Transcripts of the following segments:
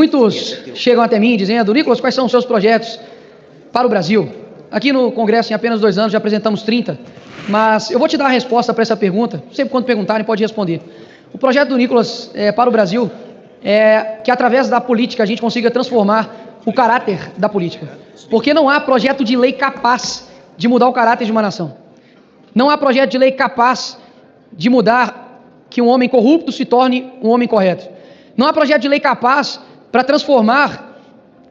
Muitos chegam até mim dizendo: Nicolas, quais são os seus projetos para o Brasil? Aqui no Congresso, em apenas 2 anos, já apresentamos 30, mas eu vou te dar a resposta para essa pergunta. Sempre quando perguntarem, pode responder. O projeto do Nicolas para o Brasil é que, através da política, a gente consiga transformar o caráter da política. Porque não há projeto de lei capaz de mudar o caráter de uma nação. Não há projeto de lei capaz de mudar que um homem corrupto se torne um homem correto. Não há projeto de lei capaz para transformar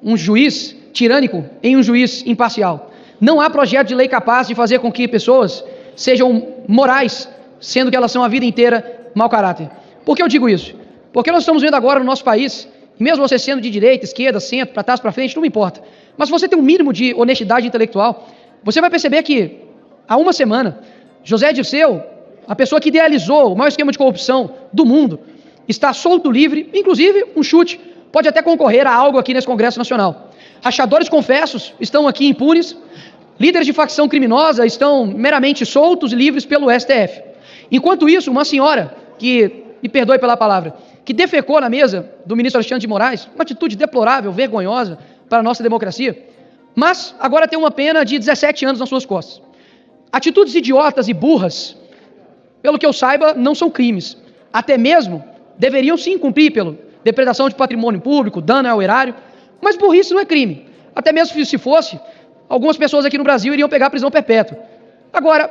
um juiz tirânico em um juiz imparcial. Não há projeto de lei capaz de fazer com que pessoas sejam morais, sendo que elas são a vida inteira mau caráter. Por que eu digo isso? Porque nós estamos vendo agora no nosso país, mesmo você sendo de direita, esquerda, centro, para trás, para frente, não me importa, mas se você tem um mínimo de honestidade intelectual, você vai perceber que, há uma semana, José Dirceu, a pessoa que idealizou o maior esquema de corrupção do mundo, está solto, livre, inclusive um chute, pode até concorrer a algo aqui nesse Congresso Nacional. Rachadores confessos estão aqui impunes, líderes de facção criminosa estão meramente soltos e livres pelo STF. Enquanto isso, uma senhora, que, me perdoe pela palavra, que defecou na mesa do ministro Alexandre de Moraes, uma atitude deplorável, vergonhosa para a nossa democracia, mas agora tem uma pena de 17 anos nas suas costas. Atitudes idiotas e burras, pelo que eu saiba, não são crimes. Até mesmo deveriam sim cumprir pelo depredação de patrimônio público, dano ao erário, mas burrice não é crime. Até mesmo se fosse, algumas pessoas aqui no Brasil iriam pegar prisão perpétua. Agora,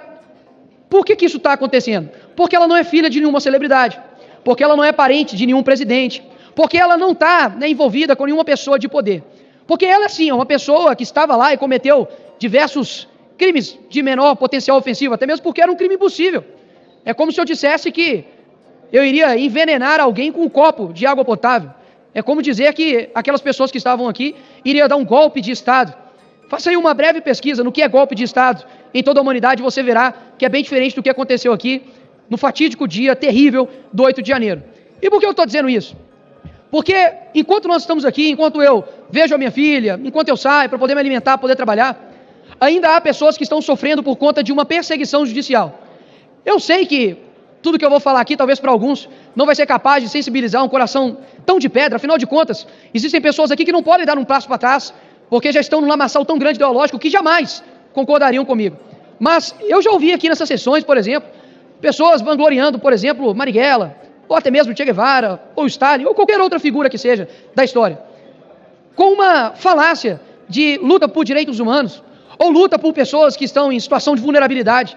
por que isso está acontecendo? Porque ela não é filha de nenhuma celebridade, porque ela não é parente de nenhum presidente, porque ela não está envolvida com nenhuma pessoa de poder. Porque ela, sim, é uma pessoa que estava lá e cometeu diversos crimes de menor potencial ofensivo, até mesmo porque era um crime impossível. É como se eu dissesse que eu iria envenenar alguém com um copo de água potável. É como dizer que aquelas pessoas que estavam aqui iriam dar um golpe de Estado. Faça aí uma breve pesquisa no que é golpe de Estado em toda a humanidade, você verá que é bem diferente do que aconteceu aqui no fatídico dia terrível do 8 de janeiro. E por que eu estou dizendo isso? Porque enquanto nós estamos aqui, enquanto eu vejo a minha filha, enquanto eu saio para poder me alimentar, poder trabalhar, ainda há pessoas que estão sofrendo por conta de uma perseguição judicial. Eu sei que tudo que eu vou falar aqui, talvez para alguns, não vai ser capaz de sensibilizar um coração tão de pedra. Afinal de contas, existem pessoas aqui que não podem dar um passo para trás, porque já estão num lamaçal tão grande ideológico que jamais concordariam comigo. Mas eu já ouvi aqui nessas sessões, por exemplo, pessoas vangloriando, por exemplo, Marighella, ou até mesmo Che Guevara, ou Stalin, ou qualquer outra figura que seja da história, com uma falácia de luta por direitos humanos, ou luta por pessoas que estão em situação de vulnerabilidade.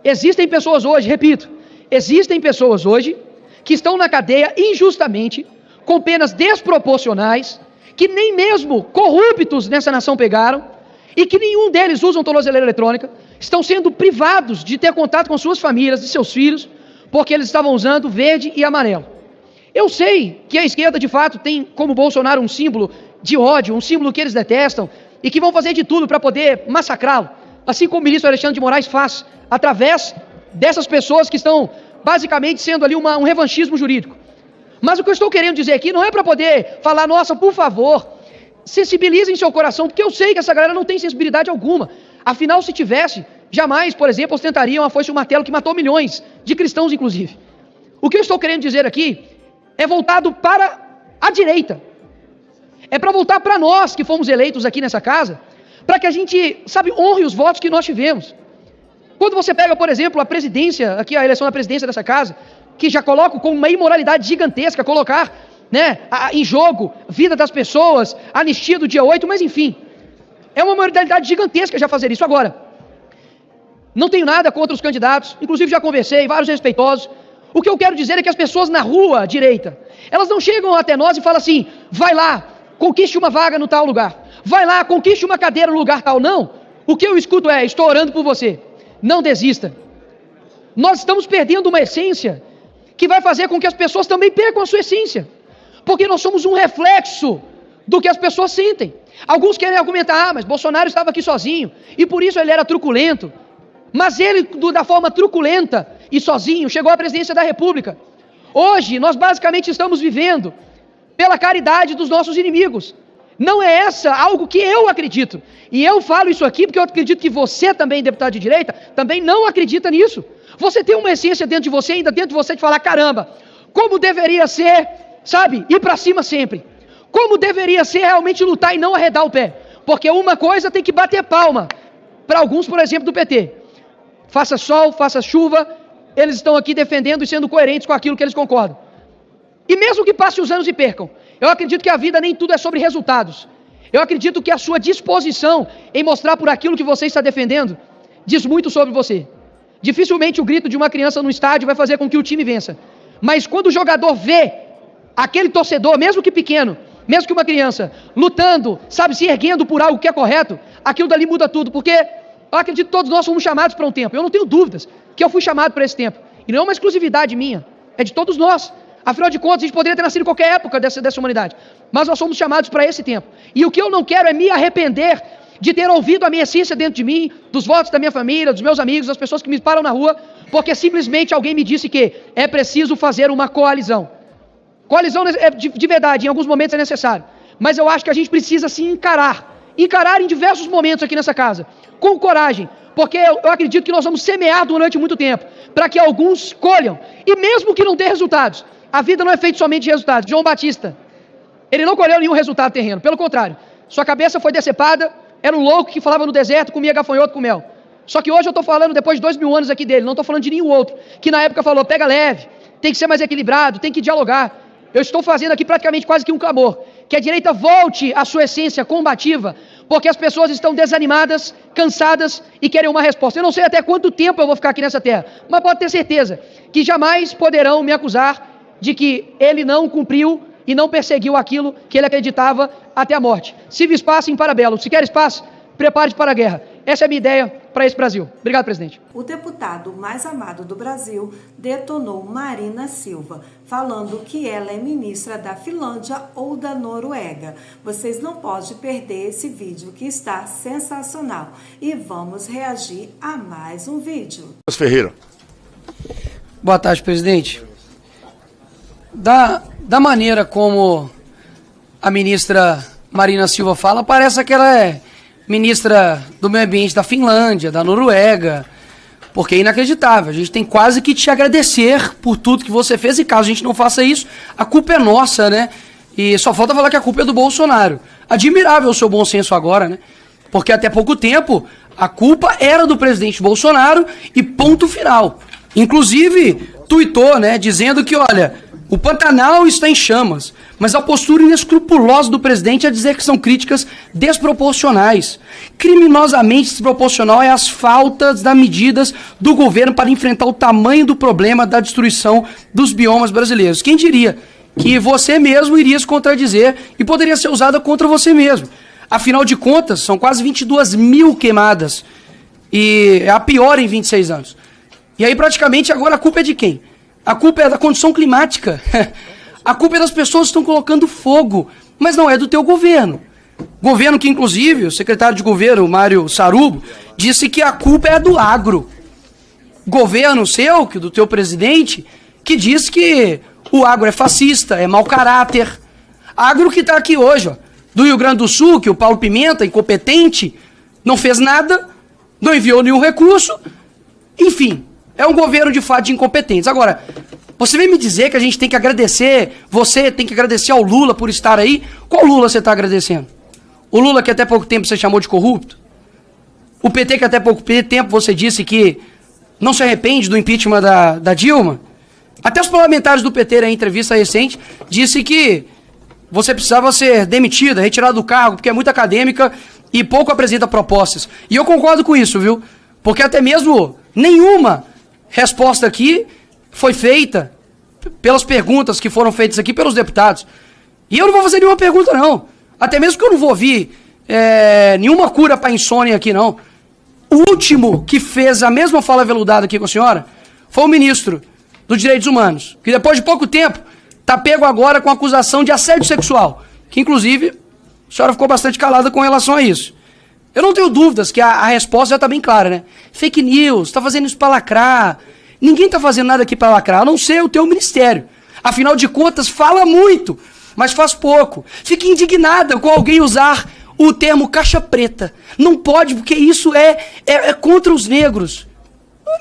Existem pessoas hoje, repito, existem pessoas hoje que estão na cadeia injustamente, com penas desproporcionais, que nem mesmo corruptos nessa nação pegaram, e que nenhum deles usam tornozeleira eletrônica, estão sendo privados de ter contato com suas famílias e seus filhos, porque eles estavam usando verde e amarelo. Eu sei que a esquerda, de fato, tem como Bolsonaro um símbolo de ódio, um símbolo que eles detestam, e que vão fazer de tudo para poder massacrá-lo, assim como o ministro Alexandre de Moraes faz, através dessas pessoas que estão basicamente sendo ali um revanchismo jurídico. Mas o que eu estou querendo dizer aqui não é para poder falar, nossa, por favor, sensibilizem seu coração, porque eu sei que essa galera não tem sensibilidade alguma. Afinal, se tivesse, jamais, por exemplo, ostentariam a foice e o martelo que matou milhões de cristãos, inclusive. O que eu estou querendo dizer aqui é voltado para a direita. É para voltar para nós que fomos eleitos aqui nessa casa, para que a gente, honre os votos que nós tivemos. Quando você pega, por exemplo, a presidência, aqui a eleição da presidência dessa casa, que já coloca com uma imoralidade gigantesca, colocar em jogo a vida das pessoas, anistia do dia 8, mas enfim, é uma imoralidade gigantesca já fazer isso. Agora, não tenho nada contra os candidatos, inclusive já conversei, vários respeitosos. O que eu quero dizer é que as pessoas na rua direita, elas não chegam até nós e falam assim, vai lá, conquiste uma vaga no tal lugar, vai lá, conquiste uma cadeira no lugar tal. Não, o que eu escuto é, estou orando por você, não desista. Nós estamos perdendo uma essência que vai fazer com que as pessoas também percam a sua essência, porque nós somos um reflexo do que as pessoas sentem. Alguns querem argumentar, mas Bolsonaro estava aqui sozinho, e por isso ele era truculento, mas ele, da forma truculenta e sozinho, chegou à presidência da República. Hoje, nós basicamente estamos vivendo pela caridade dos nossos inimigos. Não é essa algo que eu acredito, e eu falo isso aqui porque eu acredito que você também, deputado de direita, também não acredita nisso. Você tem uma essência dentro de você, ainda dentro de você, de falar, caramba, como deveria ser, ir para cima sempre. como deveria ser realmente lutar e não arredar o pé. Porque uma coisa tem que bater palma para alguns, por exemplo, do PT. Faça sol, faça chuva, eles estão aqui defendendo e sendo coerentes com aquilo que eles concordam. E mesmo que passe os anos e percam, eu acredito que a vida nem tudo é sobre resultados. Eu acredito que a sua disposição em mostrar por aquilo que você está defendendo diz muito sobre você. Dificilmente o grito de uma criança no estádio vai fazer com que o time vença. Mas quando o jogador vê aquele torcedor, mesmo que pequeno, mesmo que uma criança, lutando, sabe, se erguendo por algo que é correto, aquilo dali muda tudo. Porque eu acredito que todos nós fomos chamados para um tempo. Eu não tenho dúvidas que eu fui chamado para esse tempo. E não é uma exclusividade minha, é de todos nós. Afinal de contas, a gente poderia ter nascido em qualquer época dessa humanidade. Mas nós somos chamados para esse tempo. E o que eu não quero é me arrepender de ter ouvido a minha essência dentro de mim, dos votos da minha família, dos meus amigos, das pessoas que me param na rua, porque simplesmente alguém me disse que é preciso fazer uma coalizão. Coalizão de verdade, em alguns momentos é necessário. Mas eu acho que a gente precisa se encarar em diversos momentos aqui nessa casa, com coragem, porque eu acredito que nós vamos semear durante muito tempo, para que alguns colham, e mesmo que não dê resultados, a vida não é feita somente de resultados. João Batista, ele não colheu nenhum resultado terreno, pelo contrário, sua cabeça foi decepada, era um louco que falava no deserto, comia gafanhoto com mel. Só que hoje eu estou falando, depois de 2000 anos aqui dele, não estou falando de nenhum outro, que na época falou, pega leve, tem que ser mais equilibrado, tem que dialogar. Eu estou fazendo aqui praticamente quase que um clamor, que a direita volte à sua essência combativa, porque as pessoas estão desanimadas, cansadas e querem uma resposta. Eu não sei até quanto tempo eu vou ficar aqui nessa terra, mas pode ter certeza que jamais poderão me acusar de que ele não cumpriu e não perseguiu aquilo que ele acreditava até a morte. Se vi espaço, em parabelo. Se quer espaço, prepare-se para a guerra. Essa é a minha ideia para esse Brasil. Obrigado, presidente. O deputado mais amado do Brasil detonou Marina Silva, falando que ela é ministra da Finlândia ou da Noruega. Vocês não podem perder esse vídeo que está sensacional. E vamos reagir a mais um vídeo. Ferreira. Boa tarde, presidente. Da maneira como a ministra Marina Silva fala, parece que ela é ministra do meio ambiente da Finlândia, da Noruega, porque é inacreditável. A gente tem quase que te agradecer por tudo que você fez, e caso a gente não faça isso, a culpa é nossa, né? E só falta falar que a culpa é do Bolsonaro. Admirável o seu bom senso agora, né? Porque até pouco tempo a culpa era do presidente Bolsonaro e ponto final. Inclusive, tuitou, né, dizendo que, olha, o Pantanal está em chamas, mas a postura inescrupulosa do presidente é dizer que são críticas desproporcionais. Criminosamente desproporcional é as faltas das medidas do governo para enfrentar o tamanho do problema da destruição dos biomas brasileiros. Quem diria que você mesmo iria se contradizer e poderia ser usada contra você mesmo? Afinal de contas, são quase 22 mil queimadas, e é a pior em 26 anos. E aí praticamente agora a culpa é de quem? A culpa é da condição climática. A culpa é das pessoas que estão colocando fogo, mas não é do teu governo. Governo que, inclusive, o secretário de governo, Mário Sarubo, disse que a culpa é do agro. Governo seu, do teu presidente, que diz que o agro é fascista, é mau caráter. Agro que está aqui hoje, ó, do Rio Grande do Sul, que o Paulo Pimenta, incompetente, não fez nada, não enviou nenhum recurso, enfim. É um governo de fato de incompetentes. Agora, você vem me dizer que a gente tem que agradecer, você tem que agradecer ao Lula por estar aí. Qual Lula você está agradecendo? O Lula que até pouco tempo você chamou de corrupto? O PT que até pouco tempo você disse que não se arrepende do impeachment da Dilma? Até os parlamentares do PT, em entrevista recente, disse que você precisava ser demitida, retirada do cargo, porque é muito acadêmica e pouco apresenta propostas. E eu concordo com isso, viu? Porque até mesmo nenhuma resposta aqui foi feita pelas perguntas que foram feitas aqui pelos deputados. E eu não vou fazer nenhuma pergunta, não. Até mesmo que eu não vou ouvir nenhuma cura para insônia aqui, não. O último que fez a mesma fala veludada aqui com a senhora foi o ministro dos Direitos Humanos, que depois de pouco tempo está pego agora com acusação de assédio sexual, que inclusive a senhora ficou bastante calada com relação a isso. Eu não tenho dúvidas que a resposta já está bem clara, né? Fake news, está fazendo isso para lacrar. Ninguém está fazendo nada aqui para lacrar, a não ser o teu ministério. Afinal de contas, fala muito, mas faz pouco. Fica indignada com alguém usar o termo caixa preta. Não pode, porque isso é contra os negros.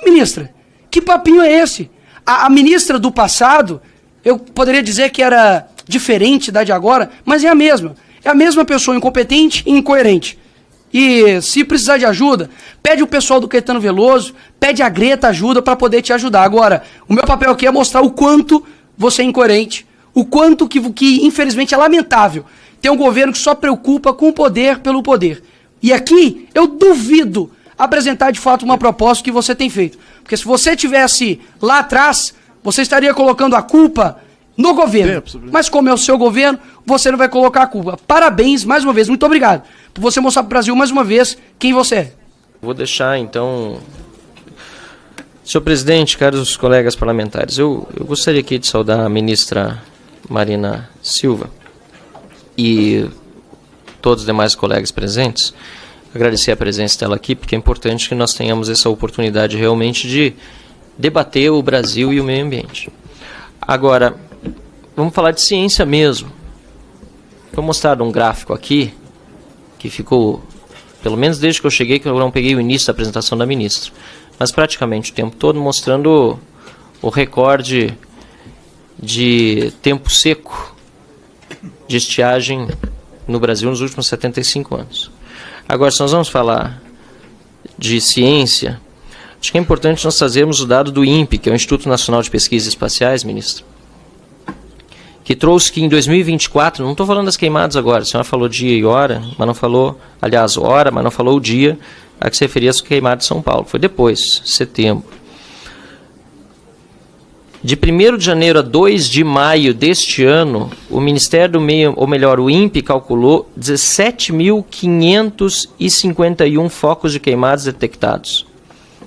Ministra, que papinho é esse? A ministra do passado, eu poderia dizer que era diferente da de agora, mas é a mesma. É a mesma pessoa incompetente e incoerente. E se precisar de ajuda, pede o pessoal do Caetano Veloso, pede a Greta ajuda para poder te ajudar. Agora, o meu papel aqui é mostrar o quanto você é incoerente, o quanto que infelizmente é lamentável ter um governo que só preocupa com o poder pelo poder. E aqui eu duvido apresentar de fato uma proposta que você tem feito. Porque se você tivesse lá atrás, você estaria colocando a culpa no governo. Mas como é o seu governo, você não vai colocar a culpa. Parabéns, mais uma vez, muito obrigado por você mostrar para o Brasil mais uma vez quem você é. Vou deixar, então... Senhor presidente, caros colegas parlamentares, eu gostaria aqui de saudar a ministra Marina Silva e todos os demais colegas presentes, agradecer a presença dela aqui, porque é importante que nós tenhamos essa oportunidade realmente de debater o Brasil e o meio ambiente. Agora, vamos falar de ciência mesmo. Vou mostrar um gráfico aqui, que ficou, pelo menos desde que eu cheguei, que eu não peguei o início da apresentação da ministra, mas praticamente o tempo todo mostrando o recorde de tempo seco de estiagem no Brasil nos últimos 75 anos. Agora, se nós vamos falar de ciência, acho que é importante nós trazermos o dado do INPE, que é o Instituto Nacional de Pesquisas Espaciais, ministro, que trouxe que em 2024, não estou falando das queimadas agora, a senhora falou dia e hora, mas não falou, aliás, hora, mas não falou o dia a que se referia às queimadas de São Paulo, foi depois, setembro. De 1º de janeiro a 2 de maio deste ano, o Ministério do Meio, ou melhor, o INPE calculou 17.551 focos de queimadas detectados.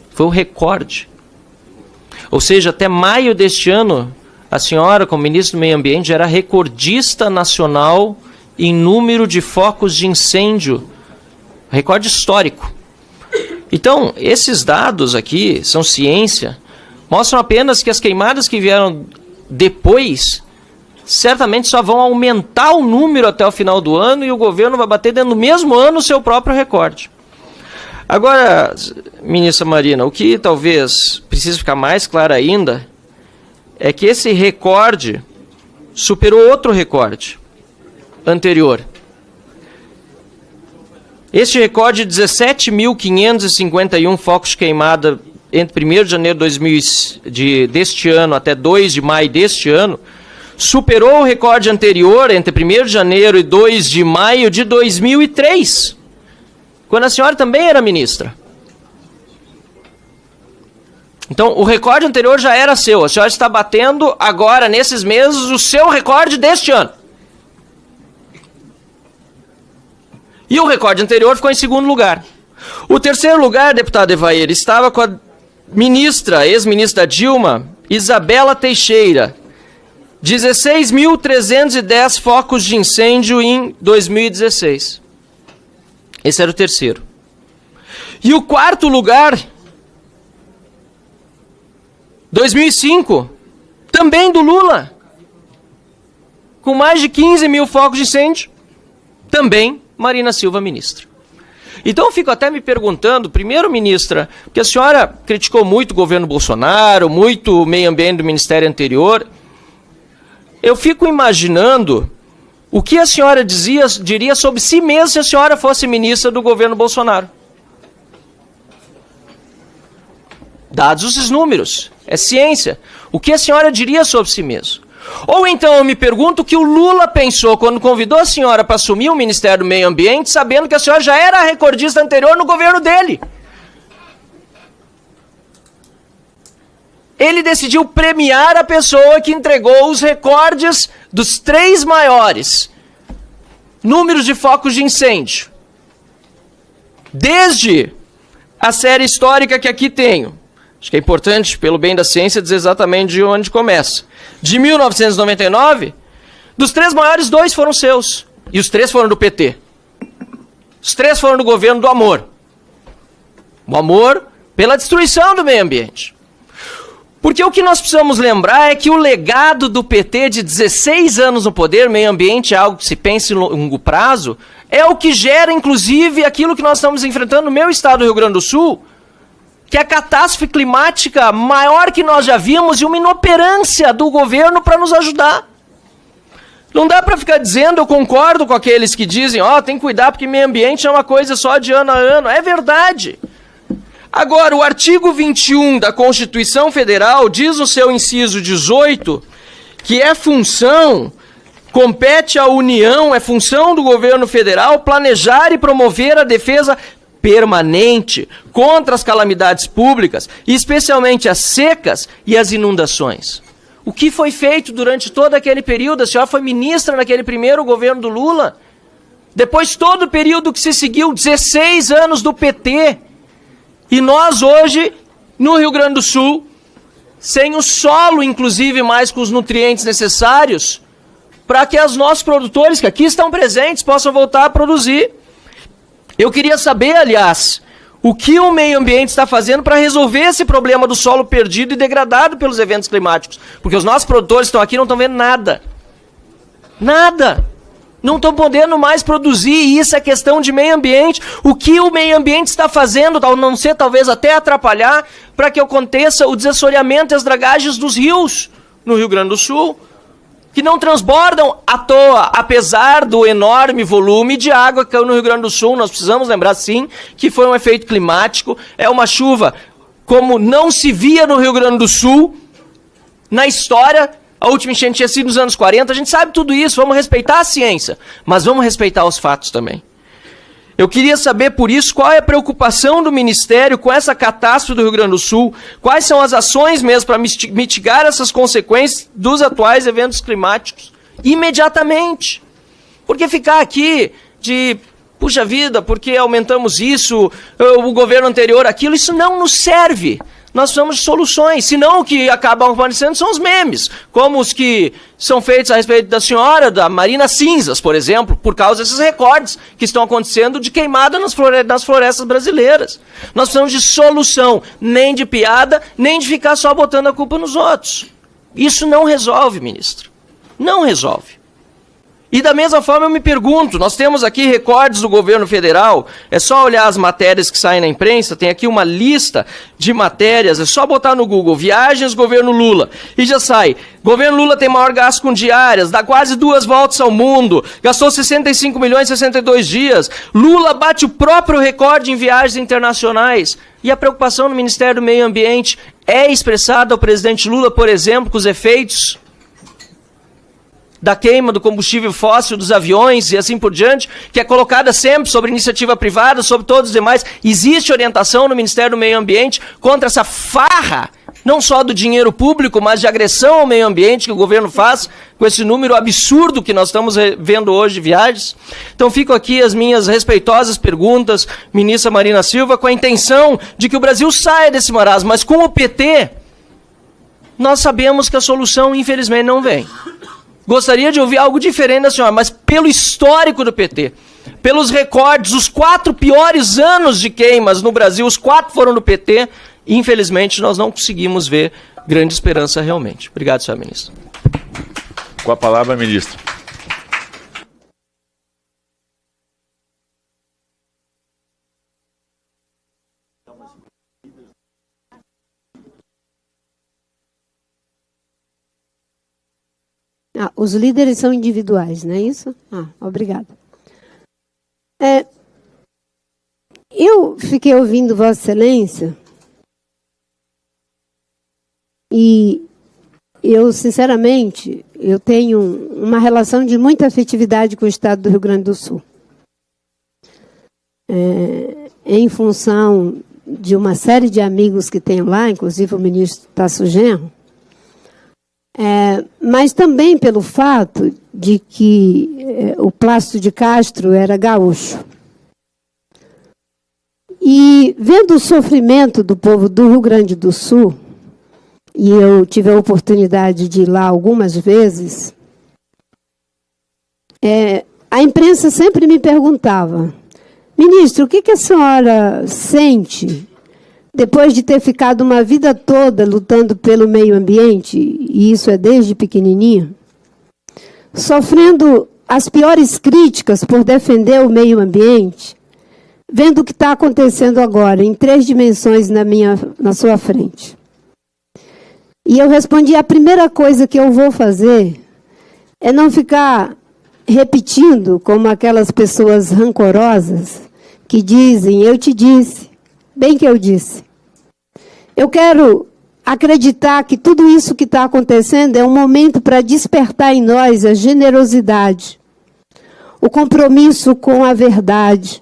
Foi o recorde. Ou seja, até maio deste ano, a senhora, como ministro do Meio Ambiente, era recordista nacional em número de focos de incêndio. Recorde histórico. Então, esses dados aqui são ciência, mostram apenas que as queimadas que vieram depois certamente só vão aumentar o número até o final do ano e o governo vai bater dentro do mesmo ano o seu próprio recorde. Agora, ministra Marina, o que talvez precise ficar mais claro ainda é que esse recorde superou outro recorde anterior. Este recorde de 17.551 focos de queimada entre 1º de janeiro deste ano até 2 de maio deste ano, superou o recorde anterior entre 1º de janeiro e 2 de maio de 2003, quando a senhora também era ministra. Então, o recorde anterior já era seu, a senhora está batendo agora, nesses meses, o seu recorde deste ano. E o recorde anterior ficou em 2º lugar. O 3º lugar, deputado Evair, estava com a ministra, ex-ministra Dilma, Isabela Teixeira, 16.310 focos de incêndio em 2016. Esse era o 3º. E o 4º lugar, 2005, também do Lula, com mais de 15 mil focos de incêndio, também Marina Silva, ministra. Então eu fico até me perguntando, primeiro, ministra, porque a senhora criticou muito o governo Bolsonaro, muito o meio ambiente do ministério anterior, eu fico imaginando o que a senhora diria sobre si mesma se a senhora fosse ministra do governo Bolsonaro. Dados esses números, é ciência. O que a senhora diria sobre si mesma? Ou então eu me pergunto o que o Lula pensou quando convidou a senhora para assumir o Ministério do Meio Ambiente, sabendo que a senhora já era a recordista anterior no governo dele. Ele decidiu premiar a pessoa que entregou os recordes dos 3 maiores números de focos de incêndio. Desde a série histórica que aqui tenho, acho que é importante, pelo bem da ciência, dizer exatamente de onde começa. De 1999, dos 3 maiores, 2 foram seus. E os 3 foram do PT. Os 3 foram do governo do amor. O amor pela destruição do meio ambiente. Porque o que nós precisamos lembrar é que o legado do PT de 16 anos no poder, meio ambiente é algo que se pensa em longo prazo, é o que gera, inclusive, aquilo que nós estamos enfrentando no meu estado do Rio Grande do Sul, que é a catástrofe climática maior que nós já vimos e uma inoperância do governo para nos ajudar. Não dá para ficar dizendo, eu concordo com aqueles que dizem, tem que cuidar porque meio ambiente é uma coisa só de ano a ano. É verdade. Agora, o artigo 21 da Constituição Federal diz no seu inciso 18 que compete à União, é função do governo federal planejar e promover a defesa permanente contra as calamidades públicas, especialmente as secas e as inundações. O que foi feito durante todo aquele período? A senhora foi ministra naquele primeiro governo do Lula. Depois todo o período que se seguiu, 16 anos do PT. E nós hoje, no Rio Grande do Sul, sem o solo, inclusive, mais com os nutrientes necessários, para que os nossos produtores, que aqui estão presentes, possam voltar a produzir. Eu queria saber, aliás, o que o meio ambiente está fazendo para resolver esse problema do solo perdido e degradado pelos eventos climáticos. Porque os nossos produtores estão aqui e não estão vendo nada. Nada. Não estão podendo mais produzir, e isso é questão de meio ambiente. O que o meio ambiente está fazendo, a não ser talvez até atrapalhar, para que aconteça o desassoreamento e as dragagens dos rios no Rio Grande do Sul, que não transbordam à toa, apesar do enorme volume de água que caiu no Rio Grande do Sul. Nós precisamos lembrar, sim, que foi um efeito climático. É uma chuva como não se via no Rio Grande do Sul na história. A última enchente tinha sido nos anos 40. A gente sabe tudo isso. Vamos respeitar a ciência, mas vamos respeitar os fatos também. Eu queria saber, por isso, qual é a preocupação do Ministério com essa catástrofe do Rio Grande do Sul, quais são as ações mesmo para mitigar essas consequências dos atuais eventos climáticos imediatamente. Porque ficar aqui de, puxa vida, porque aumentamos isso, o governo anterior aquilo, isso não nos serve. Nós precisamos de soluções, senão o que acabam aparecendo são os memes, como os que são feitos a respeito da senhora, da Marina Cinzas, por exemplo, por causa desses recordes que estão acontecendo de queimada nas florestas brasileiras. Nós precisamos de solução, nem de piada, nem de ficar só botando a culpa nos outros. Isso não resolve, ministro. Não resolve. E da mesma forma eu me pergunto, nós temos aqui recordes do governo federal, é só olhar as matérias que saem na imprensa, tem aqui uma lista de matérias, é só botar no Google, viagens governo Lula, e já sai, governo Lula tem maior gasto com diárias, dá quase 2 voltas ao mundo, gastou 65 milhões em 62 dias, Lula bate o próprio recorde em viagens internacionais. E a preocupação no Ministério do Meio Ambiente é expressada ao presidente Lula, por exemplo, com os efeitos da queima do combustível fóssil dos aviões e assim por diante, que é colocada sempre sobre iniciativa privada, sobre todos os demais. Existe orientação no Ministério do Meio Ambiente contra essa farra, não só do dinheiro público, mas de agressão ao meio ambiente que o governo faz, com esse número absurdo que nós estamos vendo hoje de viagens. Então ficam aqui as minhas respeitosas perguntas, ministra Marina Silva, com a intenção de que o Brasil saia desse marasmo, mas com o PT, nós sabemos que a solução, infelizmente, não vem. Gostaria de ouvir algo diferente da senhora, mas pelo histórico do PT, pelos recordes, os 4 piores anos de queimas no Brasil, os 4 foram do PT, infelizmente nós não conseguimos ver grande esperança realmente. Obrigado, senhora ministra. Com a palavra, ministro. Os líderes são individuais, não é isso? Obrigada. Eu fiquei ouvindo Vossa Excelência e eu, sinceramente, eu tenho uma relação de muita afetividade com o Estado do Rio Grande do Sul. Em função de uma série de amigos que tenho lá, inclusive o ministro Tasso Genro, mas também pelo fato de que o Plácido de Castro era gaúcho. E vendo o sofrimento do povo do Rio Grande do Sul, e eu tive a oportunidade de ir lá algumas vezes, a imprensa sempre me perguntava, ministro, o que a senhora sente depois de ter ficado uma vida toda lutando pelo meio ambiente, e isso é desde pequenininha, sofrendo as piores críticas por defender o meio ambiente, vendo o que está acontecendo agora, em 3 dimensões na sua frente. E eu respondi, a primeira coisa que eu vou fazer é não ficar repetindo como aquelas pessoas rancorosas que dizem, eu te disse, bem que eu disse. Eu quero acreditar que tudo isso que está acontecendo é um momento para despertar em nós a generosidade, o compromisso com a verdade,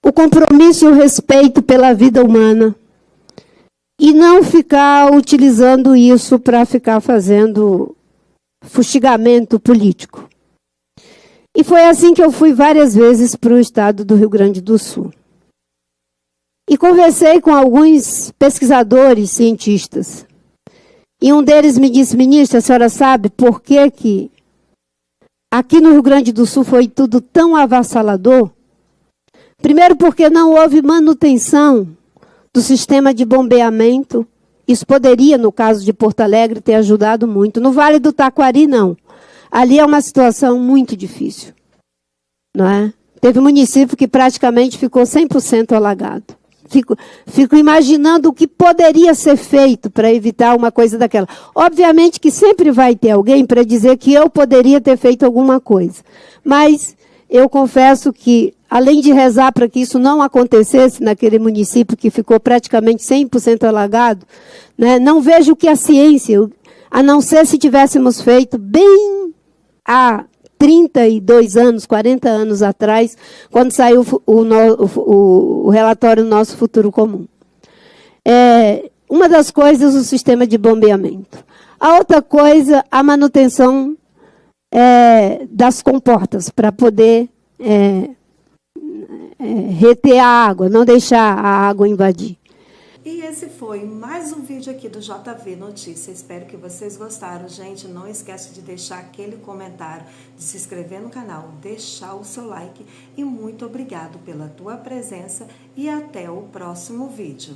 o compromisso e o respeito pela vida humana. E não ficar utilizando isso para ficar fazendo fustigamento político. E foi assim que eu fui várias vezes para o estado do Rio Grande do Sul. E conversei com alguns pesquisadores, cientistas. E um deles me disse, ministra, a senhora sabe por que aqui no Rio Grande do Sul foi tudo tão avassalador? Primeiro porque não houve manutenção do sistema de bombeamento. Isso poderia, no caso de Porto Alegre, ter ajudado muito. No Vale do Taquari, não. Ali é uma situação muito difícil. Não é? Teve um município que praticamente ficou 100% alagado. Fico imaginando o que poderia ser feito para evitar uma coisa daquela. Obviamente que sempre vai ter alguém para dizer que eu poderia ter feito alguma coisa. Mas eu confesso que, além de rezar para que isso não acontecesse naquele município que ficou praticamente 100% alagado, né, não vejo que a ciência, a não ser se tivéssemos feito bem há 32 anos, 40 anos atrás, quando saiu o relatório Nosso Futuro Comum. Uma das coisas, o sistema de bombeamento. A outra coisa, a manutenção das comportas, para poder reter a água, não deixar a água invadir. E esse foi mais um vídeo aqui do JV Notícias. Espero que vocês gostaram. Gente, não esquece de deixar aquele comentário, de se inscrever no canal, deixar o seu like. E muito obrigado pela tua presença e até o próximo vídeo.